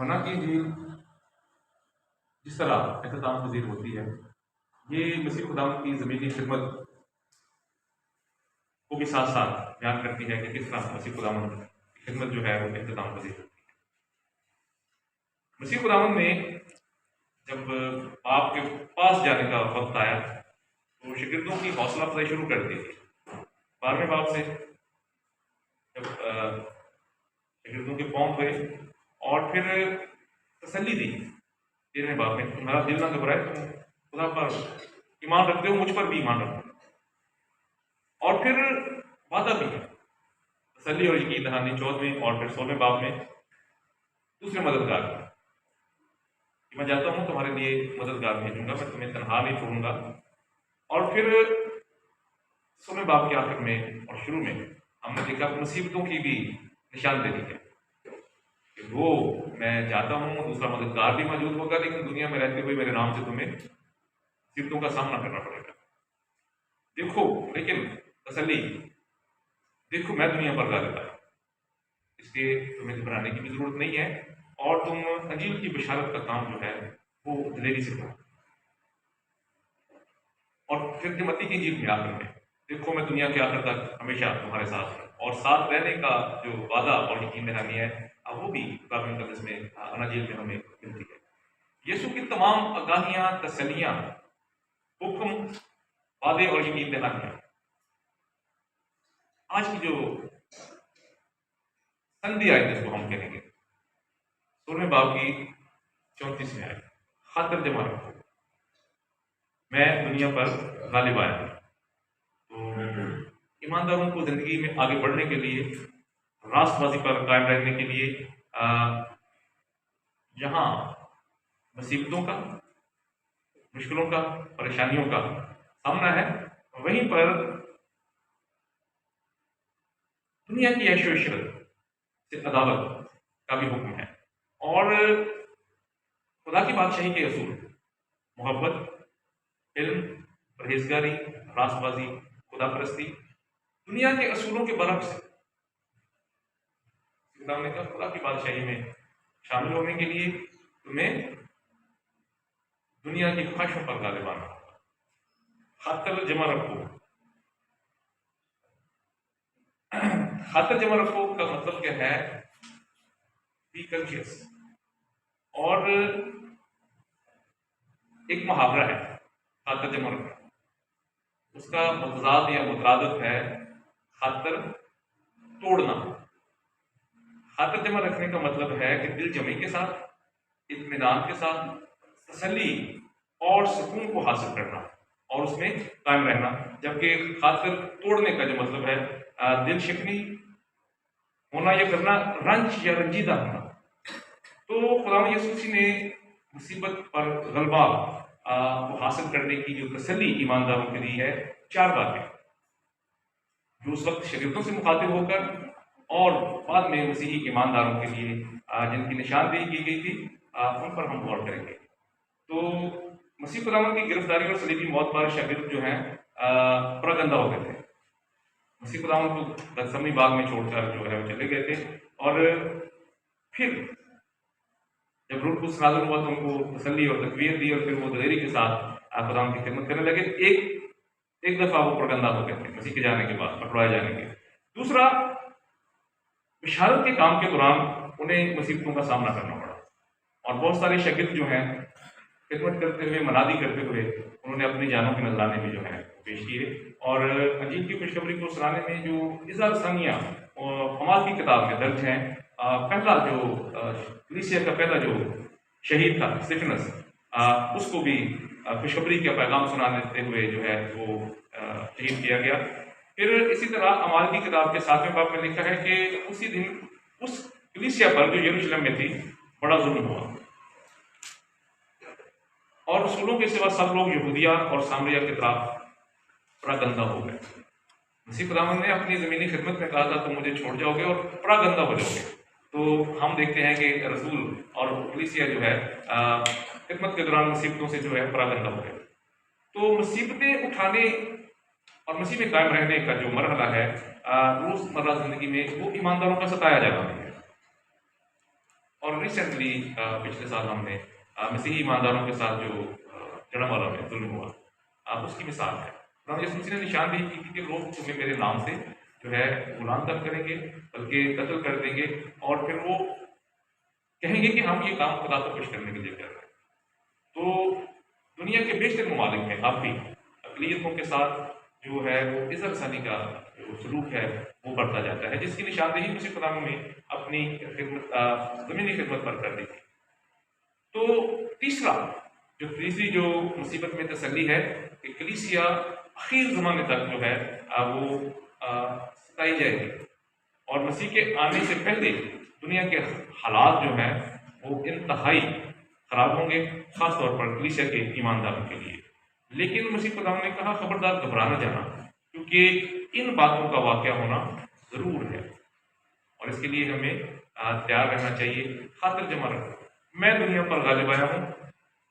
मना की झील जिस तरह इख्तिताम पजीर होती है, ये मसीह खुदावंद की ज़मीनी खिदमत को भी साथ साथ बयान करती है कि किस तरह मसीह खुदावंद की खिदमत जो है वो इख्तिताम पजीर होती है। मसीह खुदावंद ने जब बाप के पास जाने का वक्त आया तो शागिर्दों की हौसला अफजाई शुरू कर दी थी। 12वें बाब से जब शागिर्दों के पाँव धोए और फिर तसल्ली दी 13वें बाब में, तुम्हारा दिल ना घबराए, तुम खुदा पर ईमान रखते हो, मुझ पर भी ईमान रखो। और फिर वादा भी है, तसल्ली और यकीन दहानी 14वें और फिर 16वें बाब में दूसरे मददगार कि मैं जाता हूँ तुम्हारे लिए मददगार भेजूंगा, मैं तुम्हें तनहा नहीं छोड़ूंगा। और फिर 16वें बाब के आखिर में और शुरू में हमने देखा मुसीबतों की भी निशानदेही है कि वो मैं जाता हूँ, दूसरा मददगार भी मौजूद होगा, लेकिन दुनिया में रहते हुए मेरे नाम से तुम्हें मुसीबतों का सामना करना पड़ेगा। देखो, लेकिन तसल्ली, देखो मैं दुनिया पर गालिब आया, इसलिए तुम्हें घबराने की भी जरूरत नहीं है और तुम अंजील की बशारत का काम जो है वो दिलेरी से करो। और फिर तिमोथी की इंजील में आखिर में, देखो मैं दुनिया के आखिर तक हमेशा तुम्हारे साथ हूँ। और साथ रहने का जो वादा और यकीन दहानी है, अब वो भी कुरान मुकद्दस में अनाजील में हमें मिलती है। यीशु की तमाम आगाहियां, तसल्लियां, हुक्म, वादे और यकीन दहानियां आज की जो संधि आयत जिसको हम कहेंगे 16वें बाब की 34वीं आयत, खातर जमा रखो, मैं दुनिया पर गालिब आया हूं। तो ईमानदारों को जिंदगी में आगे बढ़ने के लिए, रास्तबाजी पर कायम रहने के लिए जहां मुसीबतों का, मुश्किलों का, परेशानियों का सामना है, वहीं पर दुनिया की ऐशो इशरत से अदावत का भी हुक्म है। और खुदा की बादशाही के असूल, मोहब्बत, इल्म, परहेजगारी, रास्तबाजी, खुदापरस्ती, दुनिया के असूलों के बरक्स से खुदा ने कहा खुदा की बादशाही में शामिल होने के लिए तुम्हें दुनिया की ख्वाहिशों पर गालिब आना होगा। खातर जमा रखो, खातर जमा रखो का मतलब क्या है? Be conscious. और एक मुहावरा है खातर जमा रखो, उसका मुतजाद या मुतरादिफ है खातर तोड़ना। खातर जमा रखने का मतलब है कि दिल जमी के साथ, इत्मीनान के साथ, तसल्ली और सुकून को हासिल करना और उसमें कायम रहना। जबकि खातर तोड़ने का जो मतलब है दिल शिकनी होना, यह करना, रंज या रंजीदा होना। तो खुदा यीशु मसीह ने मुसीबत पर गलबा को हासिल करने की जो तसल्ली ईमानदारों के लिए है, 4 बातें जो उस वक्त शागिर्दों से मुखातिब होकर और बाद में मसीही ईमानदारों के लिए जिनकी निशानदेही की गई थी, उन पर हम गौर करेंगे। तो मसीह खुदावंद की गिरफ्तारी और सलीबी मौत पर शागिर्द जो हैं पूरा गंदा हो गए थे। मसीह खुदावंद को गतसमनी बाग में छोड़कर जो है वो चले गए थे। और फिर जब रूह कुद्स नाज़िल हुआ तो उनको तसल्ली और तकवीत दी और फिर वो दिलेरी के साथ खुदावंद की खिदमत करने लगे। एक दफा वो पुरगंदा हो गए थे मसीह के जाने के बाद, पकड़वाए जाने के। दूसरा, बिशारत के काम के दौरान उन्हें मुसीबतों का सामना करना पड़ा और बहुत सारे शागिर्द जो हैं खिदमत करते हुए, मनादी करते हुए, उन्होंने अपनी जानों के नजराने में जो है पेश किए। और अंजील की खुशखबरी को सुनाने में जो इज़ा सानिया और कमाल की किताब में दर्ज हैं, पहला जो कलीसिया का पहला जो शहीद था स्टिफनस, उसको भी खुशखबरी का पैगाम सुनाते हुए जो है वो शहीद किया गया। फिर इसी तरह अमाल की किताब के 7वें बाब में लिखा है कि उसी दिन उस कलीसिया पर जो यरूशलेम में थी बड़ा जुल्म हुआ और रसूलों के सिवा सब लोग यहूदिया और सामरिया की तरफ बड़ा गंदा हो गए। मसीह खुदावंद ने अपनी ज़मीनी खिदमत में कहा था तुम मुझे छोड़ जाओगे और बड़ा गंदा हो जाओगे। तो हम देखते हैं कि रसूल और कलीसिया जो है खिदमत के दौरान मुसीबतों से जो है बड़ा गंदा हो गया। तो मुसीबतें उठाने और मसीह में कायम रहने का जो मरहला है रोज़मर्रा ज़िंदगी में, वो ईमानदारों का सताया जाना है। और रिसेंटली पिछले साल हमने मसीही ईमानदारों के साथ जो जड़ावाला में जुल्म हुआ, उसकी मिसाल है। खुदा यीशु मसीह ने निशानदेही की थी कि लोग तुम्हें मेरे नाम से जो है गुलाम तक करेंगे, बल्कि कत्ल कर देंगे, और फिर वो कहेंगे कि हम ये काम खुदा को खुश करने के लिए कर रहे हैं। तो दुनिया के बेशतर ममालिक में अब भी अक़लियतों के साथ जो है वो इज़्ज़त-रसानी का जो सलूक है वो बढ़ता जाता है, जिसकी निशानदेही मसीह खुदा ने अपनी खिदमत ज़मीनी खिदमत पर कर दी थी। तो तीसरी जो मुसीबत में तसल्ली है कि कलीसिया आखिर ज़माने तक जो है वो सताई जाएगी, और मसीह के आने से पहले दुनिया के हालात जो हैं वो इंतहाई खराब होंगे, खास तौर पर कलीसिया के ईमानदारों के लिए। लेकिन मसीह खुदा ने कहा, खबरदार घबरा न जाना, क्योंकि इन बातों का वाक़या होना ज़रूर है, और इसके लिए हमें तैयार रहना चाहिए। खातिर जमा रखो, मैं दुनिया पर गालिब आया हूँ,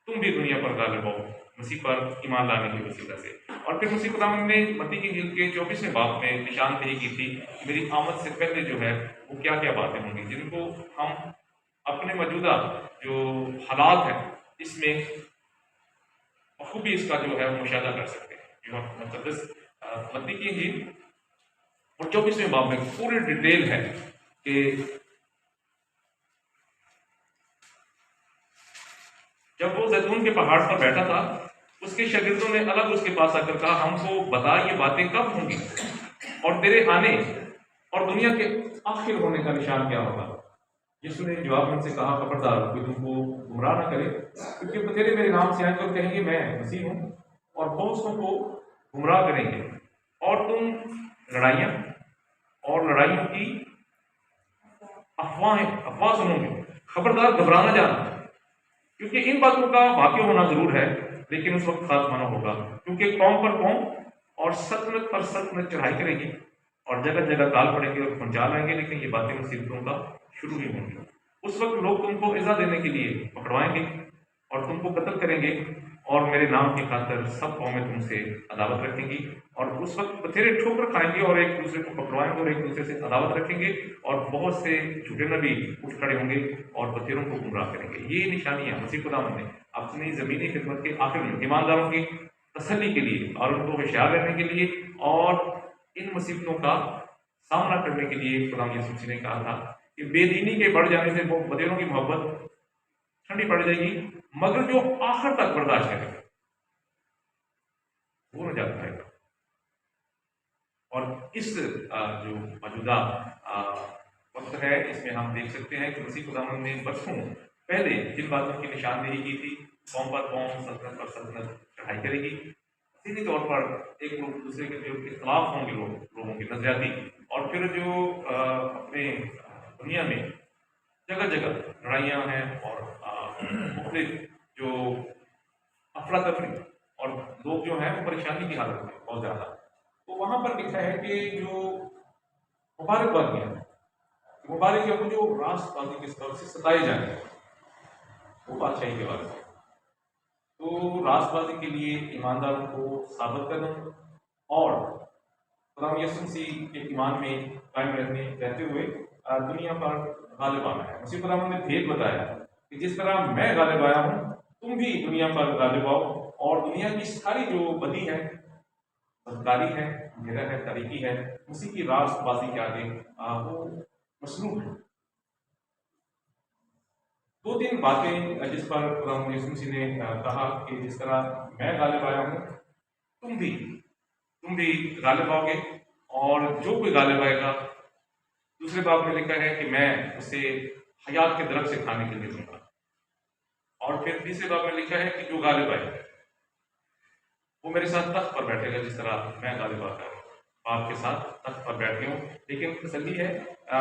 तुम भी दुनिया पर गालिब आओ मसीह पर ईमान लाने की वसीला से। और फिर मसीह खुदा ने मत्ती की इंजील के 24वें बाब में निशानदेही की थी, मेरी आमद से पहले जो है वो क्या क्या बातें होंगी, जिनको हम अपने मौजूदा जो हालात हैं इसमें बखूबी इसका जो है वो मुशाहिदा कर सकते हैं। जो मुक़द्दस मत्ती की इंजील और 24वें बाब में पूरी डिटेल है कि जब वो जैतून के पहाड़ पर बैठा था, उसके शागिर्दों ने अलग उसके पास आकर कहा, हमको बता ये बातें कब होंगी, और तेरे आने और दुनिया के आखिर होने का निशान क्या होगा। यीशु ने जवाब में उनसे कहा, खबरदार कोई तुमको गुमराह ना करे, क्योंकि बतेरे मेरे नाम से आएंगे और कहेंगे मैं मसीह हूँ, और बहुतों को गुमराह करेंगे, और तुम लड़ाइयों की अफवाह सुनोगे। खबरदार घबराना जाना, क्योंकि इन बातों का वाक़या होना जरूर है, लेकिन उस वक्त खास माना होगा, क्योंकि कौम पर कौम और सल्तनत पर सल्तनत चढ़ाई करेगी, और जगह जगह काल पड़ेंगे और पंचाल आएंगे, लेकिन ये बातें मुसीबतों का शुरू ही होंगी। उस वक्त लोग तुमको इज़्ज़ा देने के लिए पकड़वाएंगे और तुमको कत्ल करेंगे, और मेरे नाम की खातिर सब कौमें तुमसे अदावत रखेंगी, और उस वक्त बथेरे ठोकर खाएंगे और एक दूसरे को पकड़वाएंगे और एक दूसरे से अदावत रखेंगे, और बहुत से झूठे नबी उठ खड़े होंगे और बथेरों को गुमराह करेंगे। ये निशानियां मसीह खुदा ने अपनी ज़मीनी खिदमत के आखिर में ईमानदारों की तसल्ली के लिए और उनको होशियार रहने के लिए और इन मुसीबतों का सामना करने के लिए खुदा यीशु मसीह ने कहा था कि बेदीनी के बढ़ जाने से बथेरों की मोहब्बत ठंडी पड़ जाएगी, मगर जो आखिर तक बर्दाश्त करेगा वो नजात पाएगा। और इस जो मौजूदा वक्त है, इसमें हम देख सकते हैं कि मसीह खुदावंद ने बरसों पहले जिन बातों की निशानदेही की थी, कौम पर कौम, सल्तनत पर सल्तनत चढ़ाई करेगी, सीधे तौर पर एक लोग दूसरे के जो इख्तलाफ होंगे लोगों की नजरियाती, और फिर जो अपने दुनिया में जगह जगह लड़ाइयाँ हैं और मुख्तलिफ जो अफरा तफरी और लोग जो हैं वो परेशानी की हालत में बहुत ज़्यादा। तो वहाँ पर लिखा है कि जो मुबारकबादियाँ मुबारकियों को जो राष्ट्रवादी के स्तर से सताए जाए वो बादशाही के बारे में। तो राष्ट्रवादी के लिए ईमानदारों को साबित कदम और खुदा यीशु मसीह के ईमान में कायम रहते हुए दुनिया पर गालिब आना है। मसीह खुदा ने भेद बताया कि जिस तरह मैं गालिब आया हूँ, तुम भी दुनिया पर गालिब आओ, और दुनिया की सारी जो बदी है, बदकारी है, अंधेरा है, तारीकी है, मसीह की राष्ट्रवादी के आगे वो मसलूब है। दो तीन बातें जिस पर खुदा यीशु मसीह ने कहा कि जिस तरह मैं गालिब आया हूँ, तुम भी गालिब आओगे, और जो कोई गालिब आएगा, दूसरे बाब में लिखा है कि मैं उसे हयात के दरख्त से खाने के लिए दूंगा, और फिर तीसरे बाब में लिखा है कि जो गालिब आएगा वो मेरे साथ तख्त पर बैठेगा, जिस तरह मैं गालिब आता हूँ बाप के साथ तख्त पर बैठे हूँ। लेकिन तसल्ली है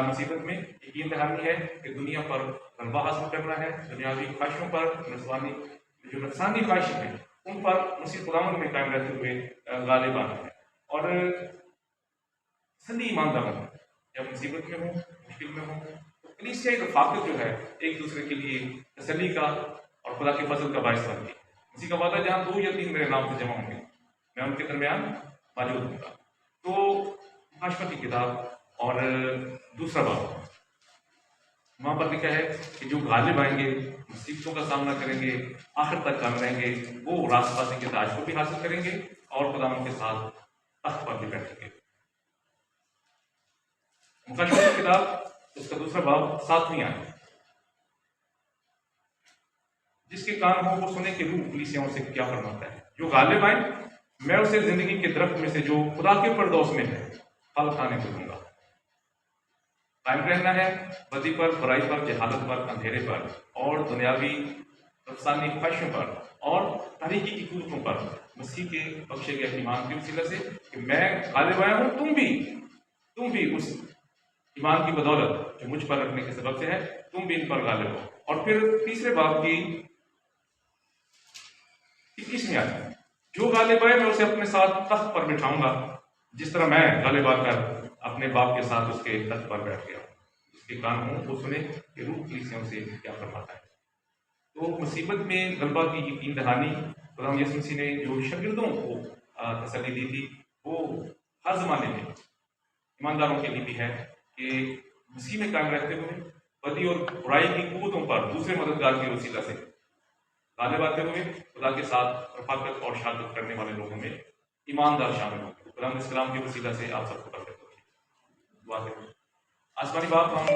मुसीबत में, यकीन दहानी है कि दुनिया पर गलबा हासिल करना है, दुनियावी ख्वाहिशों पर, जो नफसानी ख्वाहिशें हैं उन पर मसीह खुदावंद में कायम रहते हुए गालिब आना है। और तसल्ली ईमानदारों में जब मुसीबत में हो, मुश्किल में हो, तो कलीसियाई रफ़ाक़त जो है एक दूसरे के लिए तसल्ली का और खुदा के फजल का बायस बनती है। इसी का वादा, जहाँ 2 या 3 मेरे नाम से जमा होंगे मैं उनके दरमियान मौजूद होगा। तो मुहाशफत की किताब और दूसरा बाब वहां पर लिखा है कि जो गालिब आएंगे, मुसीबतों का सामना करेंगे, आखिर तक कायम रहेंगे, वो राष्ट्रपति के ताज को भी हासिल करेंगे और खुदा के साथ तख्त पर भी बैठेंगे। मुकाशफत की किताब उसका दूसरा बाब 7वीं आयत, जिसके कान हो वो सुने कि रूह कलीसियाओं से क्या फरमाता है। जो गालिब आए मैं उसे जिंदगी के दरख्त में से जो खुदा के फरदौस में है फल खाने को दूंगा। कायम रहना है बदी पर, बुराई पर, जहालत पर, अंधेरे पर और दुनियावी नफसानी ख्वाहिशों पर और तारीकी की कुदरतों पर मसीह के बख्शे गए ईमान की वसीला से कि मैं गालिब आया हूं, तुम भी उस ईमान की बदौलत जो मुझ पर रखने के सबब से है, तुम भी इन पर गालिब हो। और फिर तीसरे बाब की 21वीं आयत, जो गालिब आए मैं उसे अपने साथ तख्त पर बिठाऊंगा, जिस तरह मैं गालिब आकर अपने बाप के साथ उसके तख्त पर बैठ गया। उसके कान हो वो सुने कि रूह कलीसियाओं से क्या फरमाता है। तो मुसीबत में गलबा की यकीन दहानी खुदा यीशु मसीह ने जो शागिर्दों को तसल्ली दी थी, वो हर जमाने में ईमानदारों के लिए भी है कि मसीह में कायम रहते हुए बदी और बुराई की कुवतों पर दूसरे मददगार के वसीला से गालिब आते हुए खुदा के साथ रफाकत और शहादत करने वाले लोगों में ईमानदार शामिल होंगे। खुदा इस्लाम के वसीला से आप सबको बरकत होगी। दुआ करें। आसमानी बाप, हम